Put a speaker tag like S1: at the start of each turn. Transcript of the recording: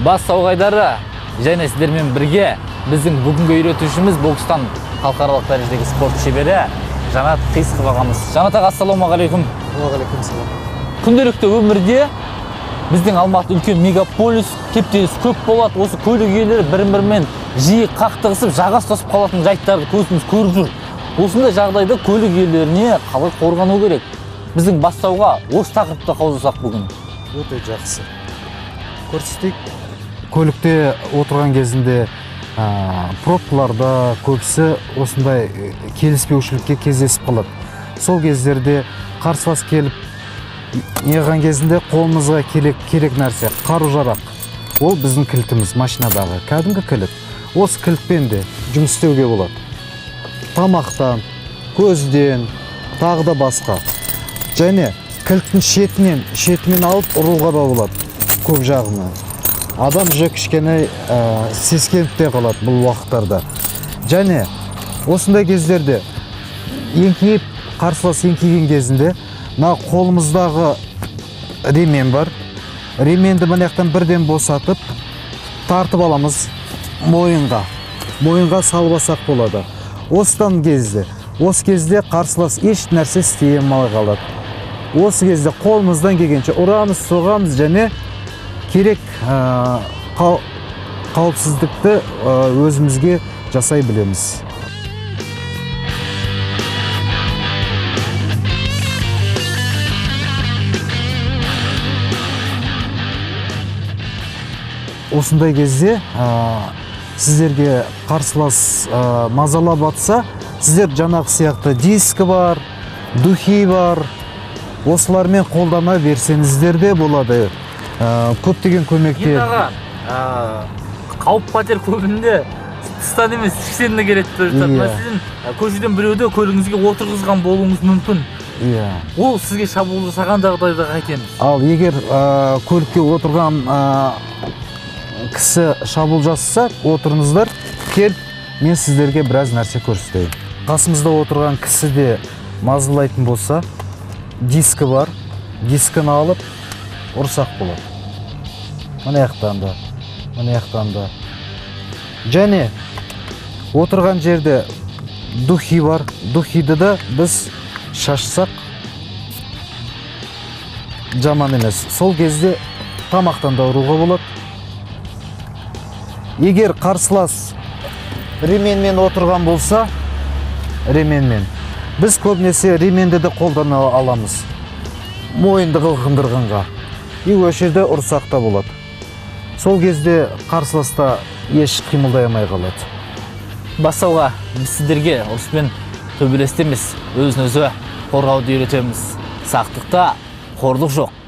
S1: Бас сауғайдары және сіздермен бірге біздің бүгінгі үйретушіміз бокстан халықаралық дәрежедегі спорт шебері Жанат Қисықов ағамыз. Жанат аға, ассалаумағалейкум.
S2: Уағалейкум салам.
S1: Күнделікті өмірде біздің Алматы үлкен мегаполис, кептеліс көп болады. Осы көлік иелері бірін-бірімен жиі қақтығысып, жағастасып қалатын жайттарды көзіміз көріп жүр. Осындай жағдайда көлік иелеріне қалай қорғану керек? Біздің бастауға осы тақырыпты қаузасақ бүгін.
S2: Өте жақсы. Көрсетейік. Көлікте отырған кезінде пробкаларда көбісі осындай келіспеушілікке кездесіп қалады. Сол кездерде қарсылас келіп неғған кезінде қолымызға керек нәрсе қару-жарақ. Ол біздің кілтіміз, машинадағы кәдімгі кілт. Осы кілтпен де жұмыс істеуге болады. Тамақтан, көзден, тағы да басқа. Және кілттің шетімен алып ұруға да болады көп жағына. Адам же кішкене сескеніп те қалады бұл уақыттарда. Және осындай кездерде қарсылас еңкейген кезінде қолымыздағы ремен бар. Ременді мынаяқтан бірден босатып, тартып аламыз мойынға салбасақ болады. Осы кезде қарсылас еш нәрсе істей алмай қалады. Осы кезде қолымыздан келгенше ұрамыз, соғамыз және керек қауіпсіздікті өзімізге жасай білеміз. Осындай кезде сіздерге қарсылас мазалап атса, сіздер жаңағы сияқты диски бар, духи бар, осылармен қолдана берсеңіздер де болады. Көптеген көмекте.
S1: Қауіп қатер көбінде тыстан емес, ішсен де келеді тұрады. Мәселен, көшеден біреуді көлігіңізге отырғызған болуыңыз мүмкін. Ол сізге шабуыл жасаған жағдайда қайтеміз.
S2: Ал егер көлікке отырған кісі шабуыл жасаса, отырыңыздар, келіп, мен сіздерге біраз нәрсе көрсетейін. Қасымызда отырған кісі де мазалайтын болса, дискі бар, дискіні алып ұрсақ болады. Мынаяқтан да. Және отырған жерде духи бар. Духиді да біз шашсақ жаман емес. Сол кезде тамақтан да ұруға болады. Егер қарсылас ременмен отырған болса, біз көбінесе ременді де қолдана аламыз. Мойынды қылқындырғанға. Өшерде ұрсақ та болады. Сол кезде қарсыласта еш қимылдай алмай қалады.
S1: Бастауға біз сіздерге осымен төбелесте емес, өзін-өзі қорғауды үйретеміз. Сақтықта қорлық жоқ.